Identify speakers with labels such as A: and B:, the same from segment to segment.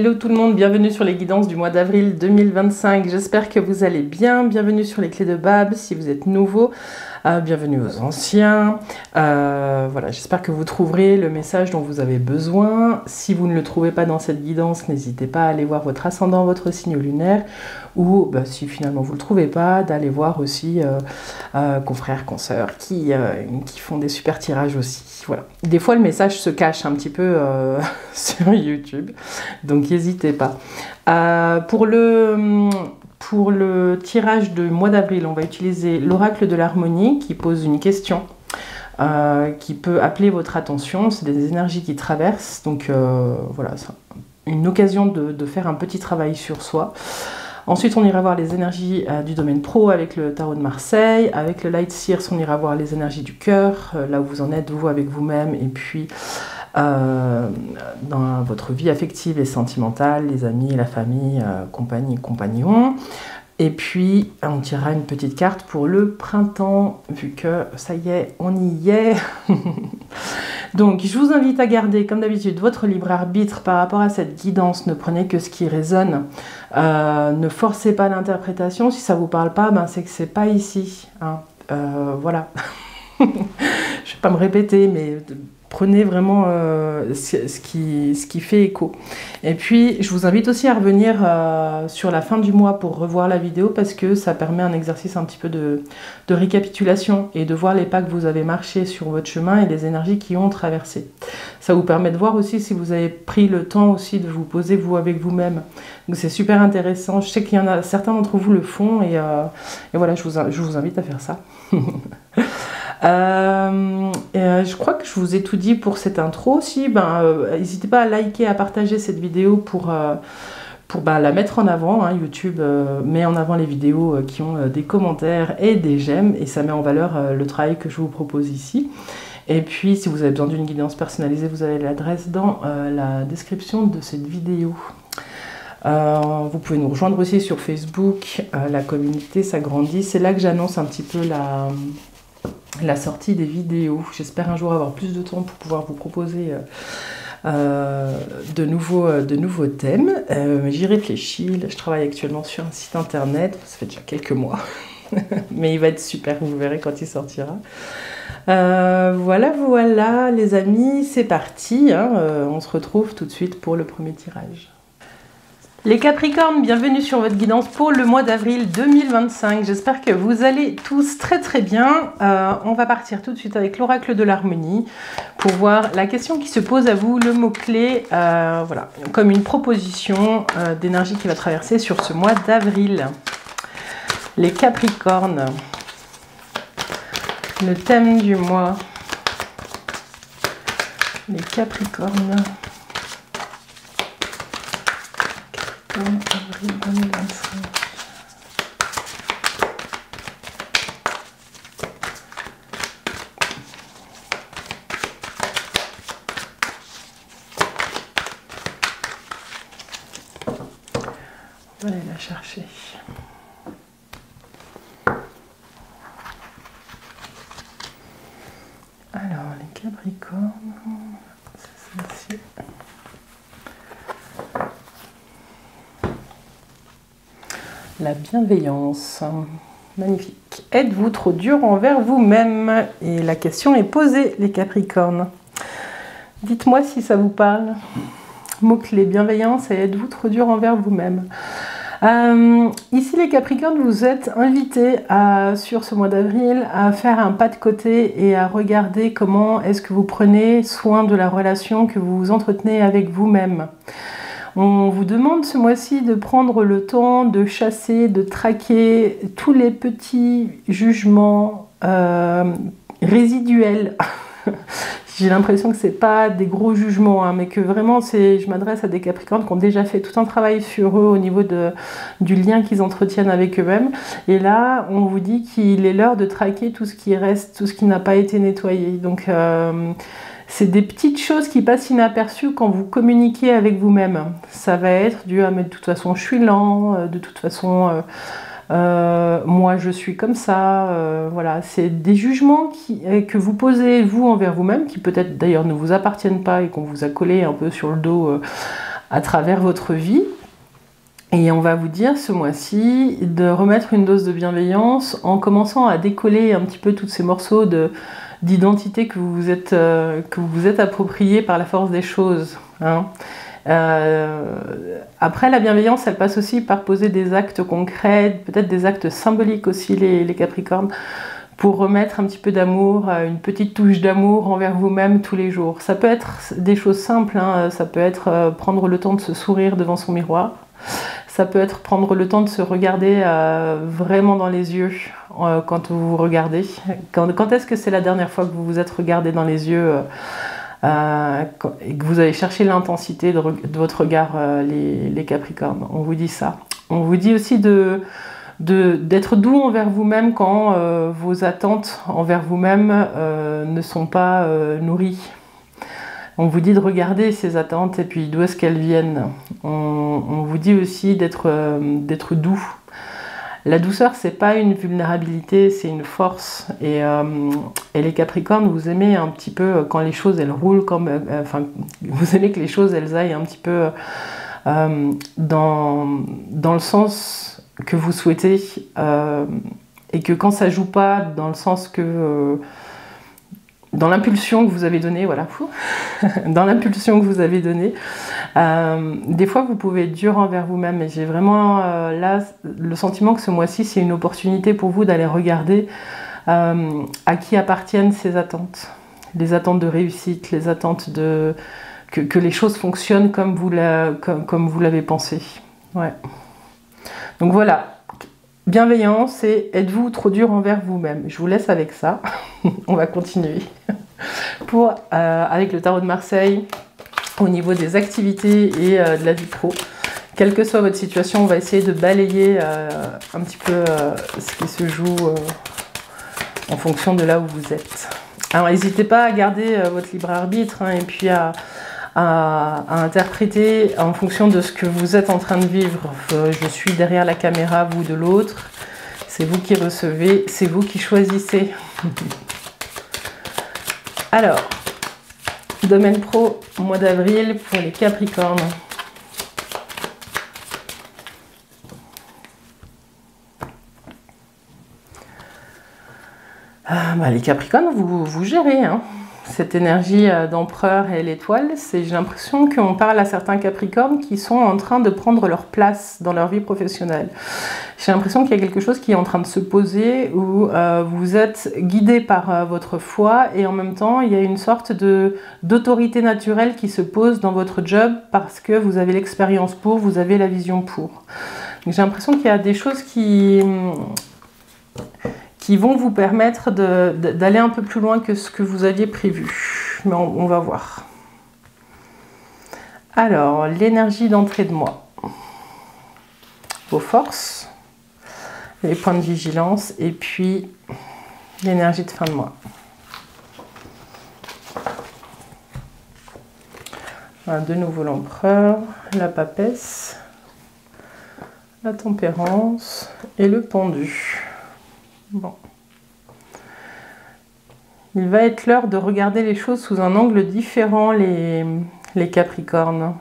A: Hello tout le monde, bienvenue sur les guidances du mois d'avril 2025. J'espère que vous allez bien. Bienvenue sur les clés de Bab si vous êtes nouveau. Bienvenue aux anciens. Voilà, j'espère que vous trouverez le message dont vous avez besoin. Si vous ne le trouvez pas dans cette guidance, n'hésitez pas à aller voir votre ascendant, votre signe lunaire. Ou si finalement vous ne le trouvez pas, d'aller voir aussi confrères, consoeurs qui font des super tirages aussi. Voilà. Des fois le message se cache un petit peu sur YouTube, donc n'hésitez pas. Pour le tirage du mois d'avril, on va utiliser l'oracle de l'harmonie qui pose une question qui peut appeler votre attention. C'est des énergies qui traversent, donc voilà, c'est une occasion de faire un petit travail sur soi. Ensuite, on ira voir les énergies du domaine pro avec le tarot de Marseille. Avec le Light Seers, on ira voir les énergies du cœur, là où vous en êtes, vous, avec vous-même, et puis dans votre vie affective et sentimentale, les amis, la famille, compagnie, compagnon. Et puis, on tirera une petite carte pour le printemps, vu que ça y est, on y est. Donc, je vous invite à garder, comme d'habitude, votre libre arbitre par rapport à cette guidance. Ne prenez que ce qui résonne. Ne forcez pas l'interprétation. Si ça ne vous parle pas, c'est que c'est pas ici. Hein. Voilà. Je ne vais pas me répéter, mais prenez vraiment ce qui fait écho. Et puis, je vous invite aussi à revenir sur la fin du mois pour revoir la vidéo parce que ça permet un exercice un petit peu de récapitulation et de voir les pas que vous avez marché sur votre chemin et les énergies qui ont traversé. Ça vous permet de voir aussi si vous avez pris le temps aussi de vous poser vous avec vous-même. Donc c'est super intéressant. Je sais qu'il y en a certains d'entre vous le font et voilà, je vous invite à faire ça. Je crois que je vous ai tout dit pour cette intro aussi. N'hésitez pas à liker, à partager cette vidéo pour la mettre en avant. Hein. YouTube met en avant les vidéos qui ont des commentaires et des j'aime et ça met en valeur le travail que je vous propose ici. Et puis si vous avez besoin d'une guidance personnalisée, vous avez l'adresse dans la description de cette vidéo. Vous pouvez nous rejoindre aussi sur Facebook, la communauté s'agrandit. C'est là que j'annonce un petit peu la sortie des vidéos. J'espère un jour avoir plus de temps pour pouvoir vous proposer de nouveaux thèmes. J'y réfléchis. Là, je travaille actuellement sur un site internet. Ça fait déjà quelques mois. Mais il va être super, vous verrez quand il sortira. Voilà les amis, c'est parti. Hein. On se retrouve tout de suite pour le premier tirage. Les Capricornes, bienvenue sur votre guidance pour le mois d'avril 2025. J'espère que vous allez tous très très bien. On va partir tout de suite avec l'oracle de l'harmonie pour voir la question qui se pose à vous, le mot-clé, voilà, comme une proposition d'énergie qui va traverser sur ce mois d'avril. Les Capricornes, le thème du mois. Les Capricornes. Avril 2025. On va aller la chercher. Alors, les Capricornes, c'est celle-ci. La bienveillance, magnifique. Êtes-vous trop dur envers vous-même? Et la question est posée, les Capricornes. Dites-moi si ça vous parle. Mot-clé, bienveillance et êtes-vous trop dur envers vous-même? Ici, les Capricornes, vous êtes invités sur ce mois d'avril à faire un pas de côté et à regarder comment est-ce que vous prenez soin de la relation que vous entretenez avec vous-même. On vous demande ce mois-ci de prendre le temps de chasser, de traquer tous les petits jugements résiduels. J'ai l'impression que ce n'est pas des gros jugements, hein, mais que vraiment, je m'adresse à des Capricornes qui ont déjà fait tout un travail sur eux au niveau du lien qu'ils entretiennent avec eux-mêmes. Et là, on vous dit qu'il est l'heure de traquer tout ce qui reste, tout ce qui n'a pas été nettoyé. Donc, c'est des petites choses qui passent inaperçues quand vous communiquez avec vous-même. Ça va être dû à mais de toute façon je suis lent, de toute façon moi je suis comme ça. Voilà, c'est des jugements que vous posez vous envers vous-même, qui peut-être d'ailleurs ne vous appartiennent pas et qu'on vous a collé un peu sur le dos à travers votre vie. Et on va vous dire ce mois-ci de remettre une dose de bienveillance en commençant à décoller un petit peu tous ces morceaux d'identité que vous vous êtes appropriés par la force des choses. Hein. Après, la bienveillance, elle passe aussi par poser des actes concrets, peut-être des actes symboliques aussi, les Capricornes, pour remettre un petit peu d'amour, une petite touche d'amour envers vous-même tous les jours. Ça peut être des choses simples, hein. Ça peut être prendre le temps de se sourire devant son miroir. Ça peut être prendre le temps de se regarder vraiment dans les yeux quand vous vous regardez. Quand est-ce que c'est la dernière fois que vous vous êtes regardé dans les yeux et que vous avez cherché l'intensité de votre regard, les Capricornes? On vous dit ça. On vous dit aussi d'être doux envers vous-même quand vos attentes envers vous-même ne sont pas nourries. On vous dit de regarder ces attentes et puis d'où est-ce qu'elles viennent. On vous dit aussi d'être doux. La douceur, c'est pas une vulnérabilité, c'est une force. Et les Capricornes, vous aimez un petit peu quand les choses, elles roulent, vous aimez que les choses, elles aillent un petit peu dans le sens que vous souhaitez. Et que quand ça joue pas dans le sens que... dans l'impulsion que vous avez donnée, voilà, dans l'impulsion que vous avez donnée, des fois vous pouvez être dur envers vous-même, et j'ai vraiment là le sentiment que ce mois-ci c'est une opportunité pour vous d'aller regarder à qui appartiennent ces attentes, les attentes de réussite, les attentes que les choses fonctionnent comme vous l'avez pensé. Ouais. Donc voilà. Bienveillance et êtes-vous trop dur envers vous-même? Je vous laisse avec ça. On va continuer. Avec le tarot de Marseille, au niveau des activités et de la vie pro, quelle que soit votre situation, on va essayer de balayer un petit peu ce qui se joue en fonction de là où vous êtes. Alors n'hésitez pas à garder votre libre arbitre, hein, et puis à interpréter en fonction de ce que vous êtes en train de vivre. Je suis derrière la caméra, vous de l'autre. C'est vous qui recevez, c'est vous qui choisissez. Alors, domaine pro, mois d'avril pour les Capricornes. Les Capricornes, vous gérez, hein. Cette énergie d'empereur et l'étoile, j'ai l'impression qu'on parle à certains Capricornes qui sont en train de prendre leur place dans leur vie professionnelle. J'ai l'impression qu'il y a quelque chose qui est en train de se poser où vous êtes guidé par votre foi et en même temps il y a une sorte d'autorité naturelle qui se pose dans votre job parce que vous avez l'expérience pour, vous avez la vision pour. J'ai l'impression qu'il y a des choses qui vont vous permettre d'aller un peu plus loin que ce que vous aviez prévu. Mais on va voir. Alors, l'énergie d'entrée de mois. Vos forces, les points de vigilance et puis l'énergie de fin de mois. De nouveau l'empereur, la papesse, la tempérance et le pendu. Bon. Il va être l'heure de regarder les choses sous un angle différent, les Capricornes.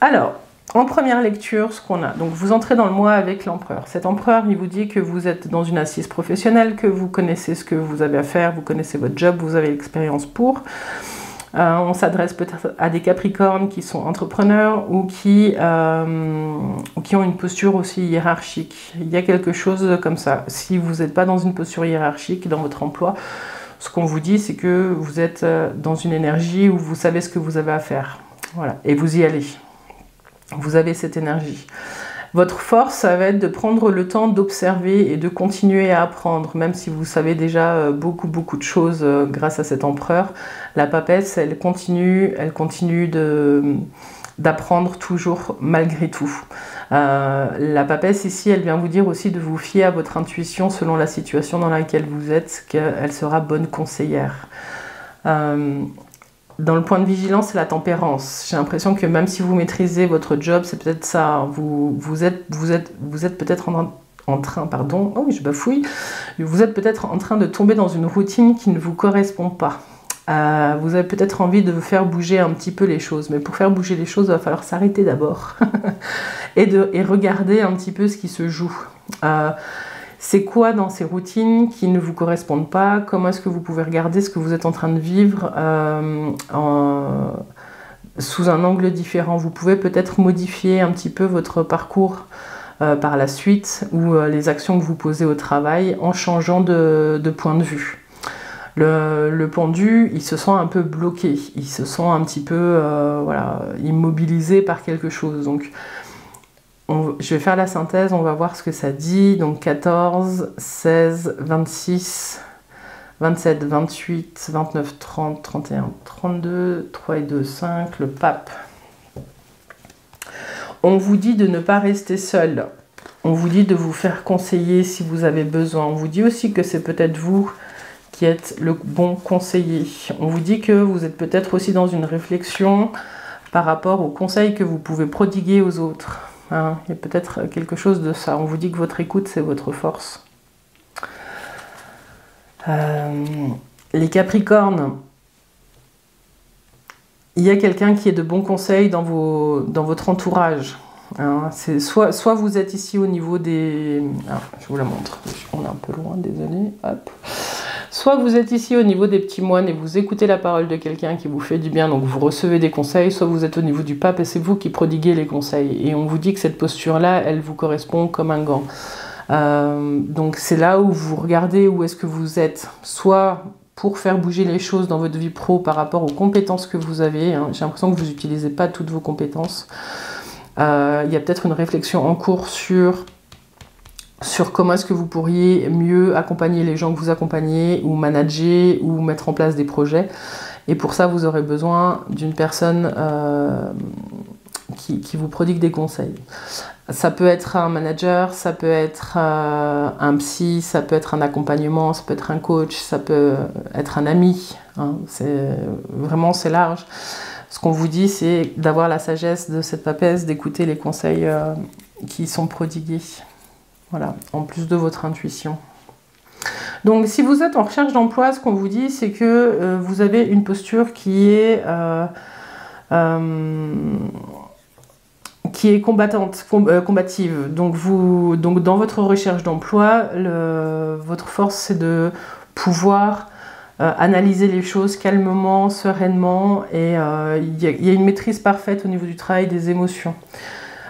A: Alors, en première lecture, ce qu'on a, donc vous entrez dans le mois avec l'empereur. Cet empereur, il vous dit que vous êtes dans une assise professionnelle, que vous connaissez ce que vous avez à faire, vous connaissez votre job, vous avez l'expérience pour. On s'adresse peut-être à des Capricornes qui sont entrepreneurs ou qui ont une posture aussi hiérarchique. Il y a quelque chose comme ça. Si vous n'êtes pas dans une posture hiérarchique dans votre emploi, ce qu'on vous dit, c'est que vous êtes dans une énergie où vous savez ce que vous avez à faire. Voilà. Et vous y allez. Vous avez cette énergie. Votre force, ça va être de prendre le temps d'observer et de continuer à apprendre, même si vous savez déjà beaucoup de choses grâce à cet empereur. La papesse, elle continue d'apprendre toujours malgré tout. La papesse ici, elle vient vous dire aussi de vous fier à votre intuition selon la situation dans laquelle vous êtes, qu'elle sera bonne conseillère. Dans le point de vigilance, c'est la tempérance. J'ai l'impression que même si vous maîtrisez votre job, c'est peut-être ça. Vous êtes peut-être en train, oh oui, je bafouille. Vous êtes peut-être en train de tomber dans une routine qui ne vous correspond pas. Vous avez peut-être envie de faire bouger un petit peu les choses, mais pour faire bouger les choses, il va falloir s'arrêter d'abord et regarder un petit peu ce qui se joue. C'est quoi dans ces routines qui ne vous correspondent pas? Comment est-ce que vous pouvez regarder ce que vous êtes en train de vivre sous un angle différent? Vous pouvez peut-être modifier un petit peu votre parcours par la suite ou les actions que vous posez au travail en changeant de point de vue. Le pendu, il se sent un peu bloqué, il se sent un petit peu voilà, immobilisé par quelque chose. Donc, je vais faire la synthèse, on va voir ce que ça dit. Donc 14, 16, 26, 27, 28, 29, 30, 31, 32, 3 et 2, 5, le pape. On vous dit de ne pas rester seul. On vous dit de vous faire conseiller si vous avez besoin. On vous dit aussi que c'est peut-être vous qui êtes le bon conseiller. On vous dit que vous êtes peut-être aussi dans une réflexion par rapport aux conseils que vous pouvez prodiguer aux autres. Hein, il y a peut-être quelque chose de ça. On vous dit que votre écoute, c'est votre force. Les Capricornes, il y a quelqu'un qui est de bons conseils dans votre entourage. Hein, soit vous êtes ici au niveau des... Ah, je vous la montre. On est un peu loin, désolé. Hop. Soit vous êtes ici au niveau des petits moines et vous écoutez la parole de quelqu'un qui vous fait du bien, donc vous recevez des conseils, soit vous êtes au niveau du pape et c'est vous qui prodiguez les conseils. Et on vous dit que cette posture-là, elle vous correspond comme un gant. Donc c'est là où vous regardez où est-ce que vous êtes, soit pour faire bouger les choses dans votre vie pro par rapport aux compétences que vous avez. Hein. J'ai l'impression que vous n'utilisez pas toutes vos compétences. Il y a peut-être une réflexion en cours sur comment est-ce que vous pourriez mieux accompagner les gens que vous accompagnez, ou manager, ou mettre en place des projets. Et pour ça, vous aurez besoin d'une personne qui vous prodigue des conseils. Ça peut être un manager, ça peut être un psy, ça peut être un accompagnement, ça peut être un coach, ça peut être un ami. Hein. Vraiment, c'est large. Ce qu'on vous dit, c'est d'avoir la sagesse de cette papesse, d'écouter les conseils qui sont prodigués. Voilà, en plus de votre intuition. Donc, si vous êtes en recherche d'emploi, ce qu'on vous dit, c'est que vous avez une posture qui est combative. Donc, dans votre recherche d'emploi, votre force, c'est de pouvoir analyser les choses calmement, sereinement, et il y a une maîtrise parfaite au niveau du travail des émotions.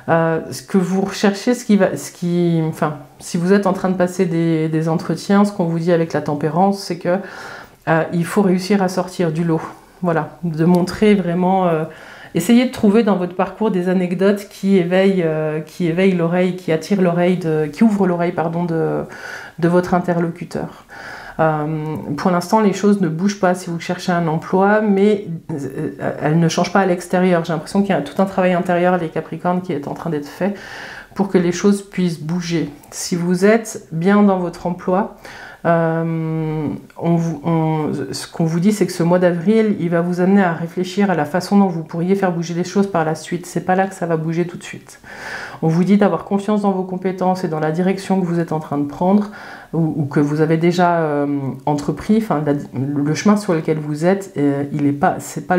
A: Ce que vous recherchez, si vous êtes en train de passer des entretiens, ce qu'on vous dit avec la tempérance, c'est que il faut réussir à sortir du lot. Voilà, de montrer vraiment... essayez de trouver dans votre parcours des anecdotes qui éveillent l'oreille, qui attirent l'oreille, qui ouvrent l'oreille, pardon, de votre interlocuteur. Pour l'instant, les choses ne bougent pas si vous cherchez un emploi, mais elles ne changent pas à l'extérieur. J'ai l'impression qu'il y a tout un travail intérieur, les Capricornes, qui est en train d'être fait pour que les choses puissent bouger. Si vous êtes bien dans votre emploi, ce qu'on vous dit, c'est que ce mois d'avril, il va vous amener à réfléchir à la façon dont vous pourriez faire bouger les choses par la suite. C'est pas là que ça va bouger tout de suite. On vous dit d'avoir confiance dans vos compétences et dans la direction que vous êtes en train de prendre, ou que vous avez déjà entrepris. Enfin, le chemin sur lequel vous êtes, c'est pas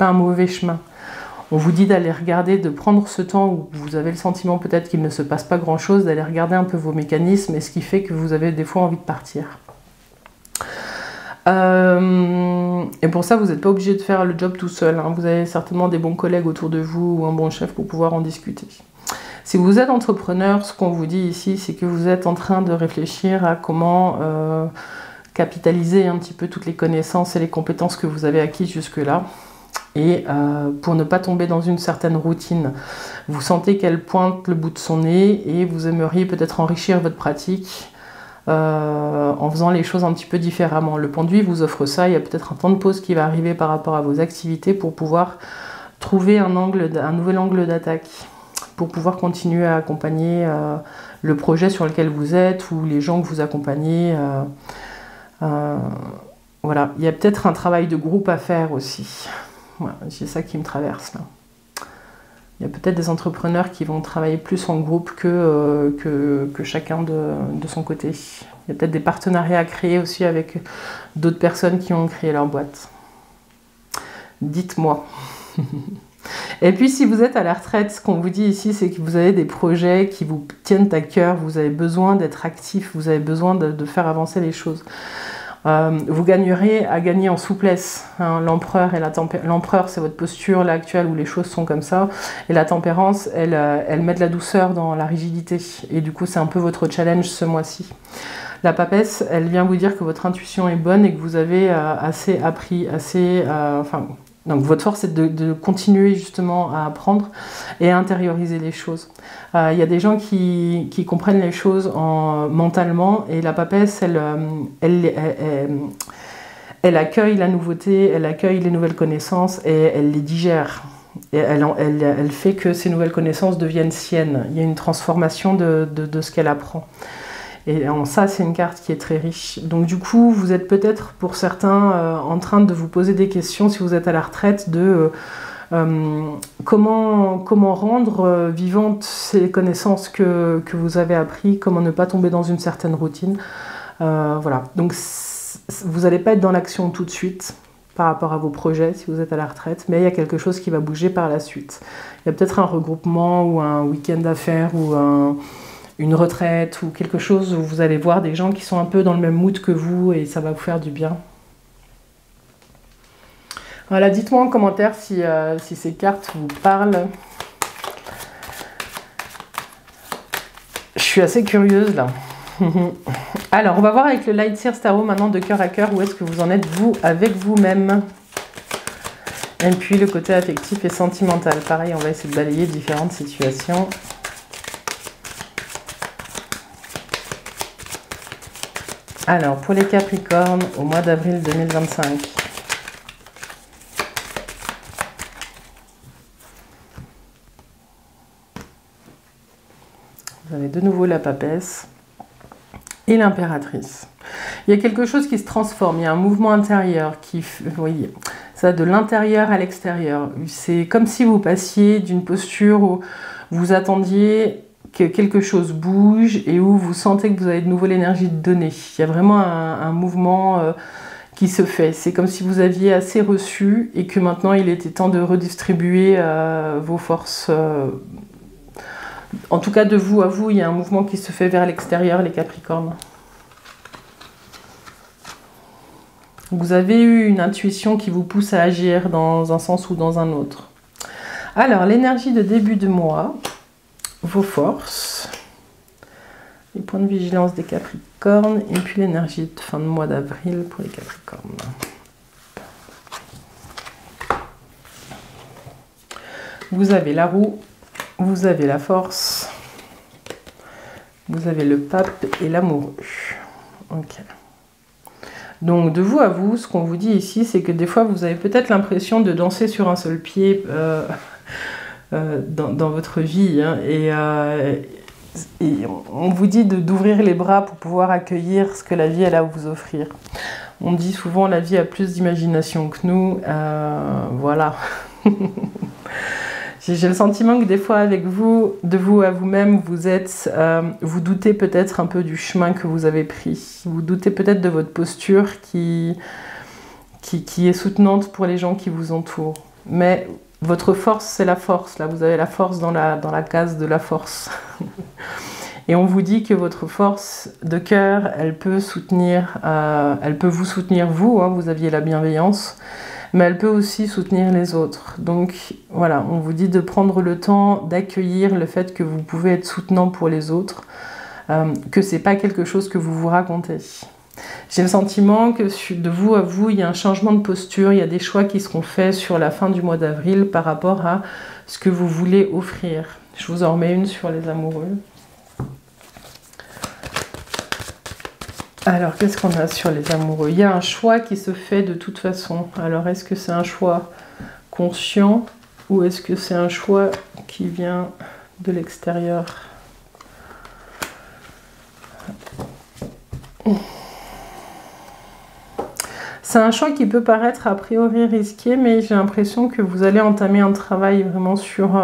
A: un mauvais chemin. On vous dit d'aller regarder, de prendre ce temps où vous avez le sentiment peut-être qu'il ne se passe pas grand-chose, d'aller regarder un peu vos mécanismes et ce qui fait que vous avez des fois envie de partir. Et pour ça, vous n'êtes pas obligé de faire le job tout seul. Hein. Vous avez certainement des bons collègues autour de vous ou un bon chef pour pouvoir en discuter. Si vous êtes entrepreneur, ce qu'on vous dit ici, c'est que vous êtes en train de réfléchir à comment capitaliser un petit peu toutes les connaissances et les compétences que vous avez acquises jusque-là. Et pour ne pas tomber dans une certaine routine. Vous sentez qu'elle pointe le bout de son nez et vous aimeriez peut-être enrichir votre pratique en faisant les choses un petit peu différemment. Le pendu vous offre ça, il y a peut-être un temps de pause qui va arriver par rapport à vos activités pour pouvoir trouver un nouvel angle d'attaque, pour pouvoir continuer à accompagner le projet sur lequel vous êtes ou les gens que vous accompagnez. Voilà, il y a peut-être un travail de groupe à faire aussi. Voilà, c'est ça qui me traverse là. Il y a peut-être des entrepreneurs qui vont travailler plus en groupe que chacun de son côté. Il y a peut-être des partenariats à créer aussi avec d'autres personnes qui ont créé leur boîte. Dites-moi. Et puis si vous êtes à la retraite, ce qu'on vous dit ici, c'est que vous avez des projets qui vous tiennent à cœur, vous avez besoin d'être actif, vous avez besoin de faire avancer les choses. Vous gagnerez à gagner en souplesse. Hein. L'empereur, c'est votre posture là, actuelle où les choses sont comme ça. Et la tempérance, elle met de la douceur dans la rigidité. Et du coup, c'est un peu votre challenge ce mois-ci. La papesse, elle vient vous dire que votre intuition est bonne et que vous avez assez appris, donc votre force est de continuer justement à apprendre et à intérioriser les choses. Il y a des gens qui comprennent les choses mentalement, et la papesse, elle accueille la nouveauté, elle accueille les nouvelles connaissances et elle les digère. Et elle fait que ces nouvelles connaissances deviennent siennes. Il y a une transformation de ce qu'elle apprend. Et ça, c'est une carte qui est très riche. Donc du coup, vous êtes peut-être, pour certains, en train de vous poser des questions, si vous êtes à la retraite, de comment rendre vivantes ces connaissances que vous avez apprises, comment ne pas tomber dans une certaine routine. Voilà. Donc vous n'allez pas être dans l'action tout de suite par rapport à vos projets si vous êtes à la retraite, mais il y a quelque chose qui va bouger par la suite. Il y a peut-être un regroupement ou un week-end d'affaires ou une retraite ou quelque chose où vous allez voir des gens qui sont un peu dans le même mood que vous et ça va vous faire du bien. Voilà, dites-moi en commentaire si ces cartes vous parlent. Je suis assez curieuse là. Alors, on va voir avec le Light Seers Tarot maintenant de cœur à cœur où est-ce que vous en êtes vous avec vous-même. Et puis le côté affectif et sentimental. Pareil, on va essayer de balayer différentes situations. Alors, pour les Capricornes, au mois d'avril 2025. Vous avez de nouveau la papesse et l'impératrice. Il y a quelque chose qui se transforme, il y a un mouvement intérieur qui, vous voyez, ça de l'intérieur à l'extérieur. C'est comme si vous passiez d'une posture où vous attendiez que quelque chose bouge et où vous sentez que vous avez de nouveau l'énergie de donner. Il y a vraiment un mouvement qui se fait. C'est comme si vous aviez assez reçu et que maintenant il était temps de redistribuer vos forces. En tout cas, de vous à vous, il y a un mouvement qui se fait vers l'extérieur, les Capricornes. Vous avez eu une intuition qui vous pousse à agir dans un sens ou dans un autre. Alors, l'énergie de début de mois, vos forces, les points de vigilance des Capricornes, et puis l'énergie de fin de mois d'avril pour les Capricornes. Vous avez la roue, vous avez la force, vous avez le pape et l'amoureux. Ok. Donc de vous à vous, ce qu'on vous dit ici, c'est que des fois vous avez peut-être l'impression de danser sur un seul pied dans votre vie. Hein, et on vous dit d'ouvrir les bras pour pouvoir accueillir ce que la vie elle a à vous offrir. On dit souvent la vie a plus d'imagination que nous. Voilà. J'ai le sentiment que des fois avec vous, de vous à vous-même, vous doutez peut-être un peu du chemin que vous avez pris. Vous doutez peut-être de votre posture qui est soutenante pour les gens qui vous entourent. Mais votre force, c'est la force. Là, vous avez la force dans la case de la force. Et on vous dit que votre force de cœur, elle peut vous soutenir vous, hein, vous aviez la bienveillance, mais elle peut aussi soutenir les autres. Donc voilà, on vous dit de prendre le temps d'accueillir le fait que vous pouvez être soutenant pour les autres, que c'est pas quelque chose que vous vous racontez. J'ai le sentiment que de vous à vous, il y a un changement de posture, il y a des choix qui seront faits sur la fin du mois d'avril par rapport à ce que vous voulez offrir. Je vous en remets une sur les amoureux. Alors, qu'est-ce qu'on a sur les amoureux? Il y a un choix qui se fait de toute façon. Alors, est-ce que c'est un choix conscient ou est-ce que c'est un choix qui vient de l'extérieur? C'est un choix qui peut paraître a priori risqué, mais j'ai l'impression que vous allez entamer un travail vraiment sur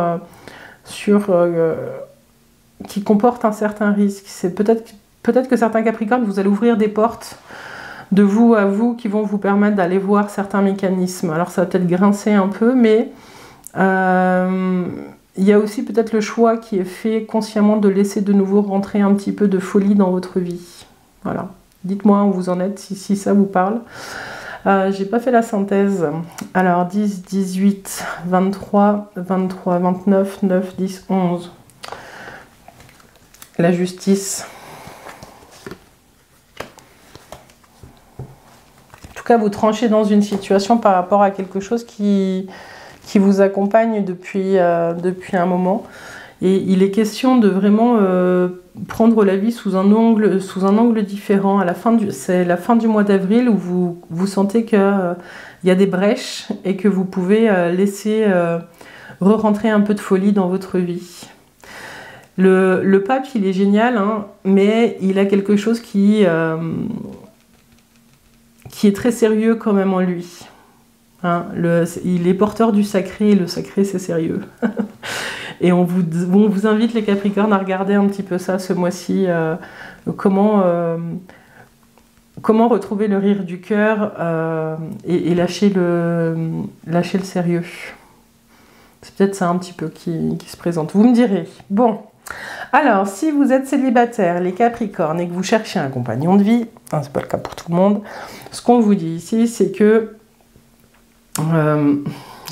A: qui comporte un certain risque. C'est peut-être que certains Capricornes, vous allez ouvrir des portes de vous à vous qui vont vous permettre d'aller voir certains mécanismes. Alors ça va peut-être grincer un peu, mais il y a aussi peut-être le choix qui est fait consciemment de laisser de nouveau rentrer un petit peu de folie dans votre vie. Voilà. Dites-moi où vous en êtes, si ça vous parle. J'ai pas fait la synthèse. Alors 10, 18, 23, 23, 29, 9, 10, 11. La justice. En tout cas, vous tranchez dans une situation par rapport à quelque chose qui vous accompagne depuis un moment. Et il est question de vraiment prendre la vie sous un angle différent. C'est la fin du mois d'avril où vous sentez qu'il y a des brèches et que vous pouvez laisser re-rentrer un peu de folie dans votre vie. Le pape, il est génial, hein, mais il a quelque chose qui est très sérieux quand même en lui. Hein, il est porteur du sacré, et le sacré c'est sérieux. Et on vous invite les Capricornes à regarder un petit peu ça ce mois-ci, comment retrouver le rire du cœur et lâcher le sérieux. C'est peut-être ça un petit peu qui se présente. Vous me direz. Bon, alors si vous êtes célibataire, les Capricornes, et que vous cherchez un compagnon de vie, hein, c'est pas le cas pour tout le monde, ce qu'on vous dit ici, c'est que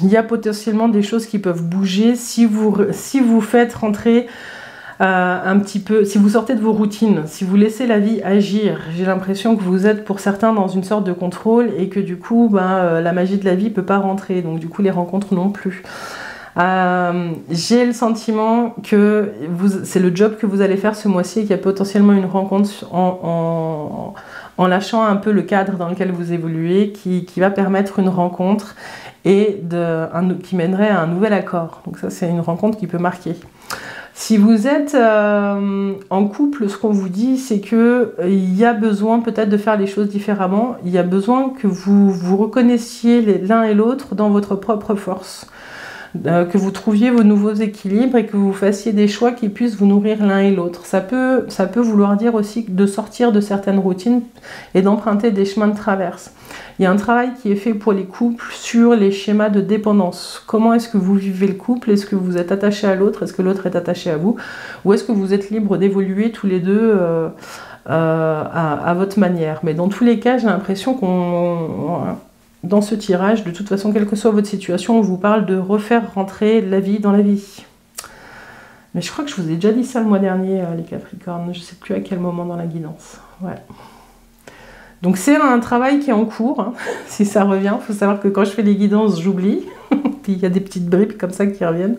A: il y a potentiellement des choses qui peuvent bouger si vous faites rentrer un petit peu, si vous sortez de vos routines, si vous laissez la vie agir. J'ai l'impression que vous êtes pour certains dans une sorte de contrôle et que du coup la magie de la vie ne peut pas rentrer, donc du coup les rencontres non plus. J'ai le sentiment que c'est le job que vous allez faire ce mois-ci et qu'il y a potentiellement une rencontre en lâchant un peu le cadre dans lequel vous évoluez qui va permettre une rencontre et qui mènerait à un nouvel accord. Donc ça, c'est une rencontre qui peut marquer. Si vous êtes en couple, ce qu'on vous dit, c'est qu'il y a besoin peut-être de faire les choses différemment. Il y a besoin que vous vous reconnaissiez l'un et l'autre dans votre propre force. Que vous trouviez vos nouveaux équilibres et que vous fassiez des choix qui puissent vous nourrir l'un et l'autre. Ça peut vouloir dire aussi de sortir de certaines routines et d'emprunter des chemins de traverse. Il y a un travail qui est fait pour les couples sur les schémas de dépendance. Comment est-ce que vous vivez le couple? Est-ce que vous êtes attaché à l'autre? Est-ce que l'autre est attaché à vous? Ou est-ce que vous êtes libre d'évoluer tous les deux à votre manière? Mais dans tous les cas, j'ai l'impression dans ce tirage, de toute façon, quelle que soit votre situation, on vous parle de refaire rentrer la vie dans la vie. Mais je crois que je vous ai déjà dit ça le mois dernier, les Capricornes. Je ne sais plus à quel moment dans la guidance. Ouais. Donc c'est un travail qui est en cours, hein, si ça revient. Il faut savoir que quand je fais les guidances, j'oublie. Puis il y a des petites bribes comme ça qui reviennent.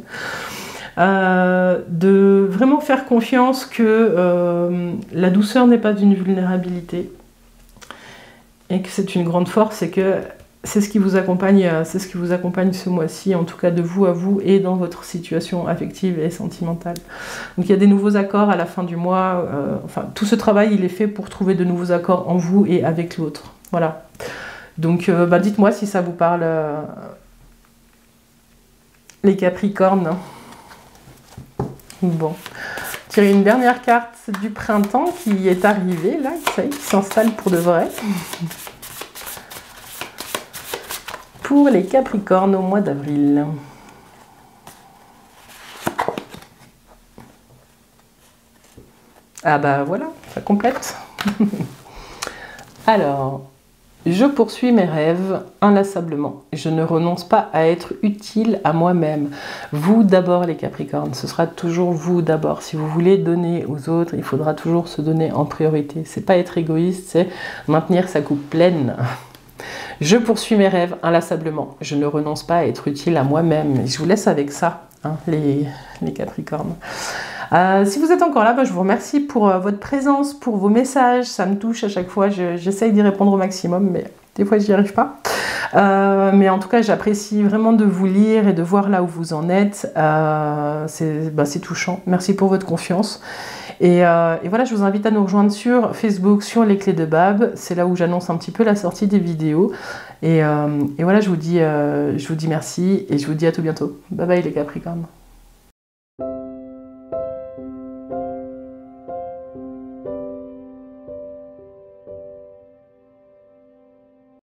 A: De vraiment faire confiance que la douceur n'est pas une vulnérabilité. Et que c'est une grande force et que c'est ce qui vous accompagne ce mois-ci, en tout cas de vous à vous et dans votre situation affective et sentimentale. Donc il y a des nouveaux accords à la fin du mois. Enfin, tout ce travail, il est fait pour trouver de nouveaux accords en vous et avec l'autre. Voilà. Donc dites-moi si ça vous parle, les Capricornes. Bon. Tirer une dernière carte du printemps qui est arrivée, là, qui s'installe pour de vrai. Pour les Capricornes au mois d'avril. Ah bah voilà, ça complète. Alors, je poursuis mes rêves inlassablement. Je ne renonce pas à être utile à moi-même. Vous d'abord les Capricornes, ce sera toujours vous d'abord. Si vous voulez donner aux autres, il faudra toujours se donner en priorité. C'est pas être égoïste, c'est maintenir sa coupe pleine. Je poursuis mes rêves inlassablement. Je ne renonce pas à être utile à moi-même. Je vous laisse avec ça, hein, les Capricornes. Si vous êtes encore là, je vous remercie pour votre présence, pour vos messages. Ça me touche à chaque fois. J'essaye d'y répondre au maximum, mais des fois, je n'y arrive pas. Mais en tout cas, j'apprécie vraiment de vous lire et de voir là où vous en êtes. C'est touchant. Merci pour votre confiance. Et voilà, je vous invite à nous rejoindre sur Facebook, sur les clés de Bab. C'est là où j'annonce un petit peu la sortie des vidéos. Et voilà, je vous dis merci et je vous dis à tout bientôt. Bye bye les Capricornes.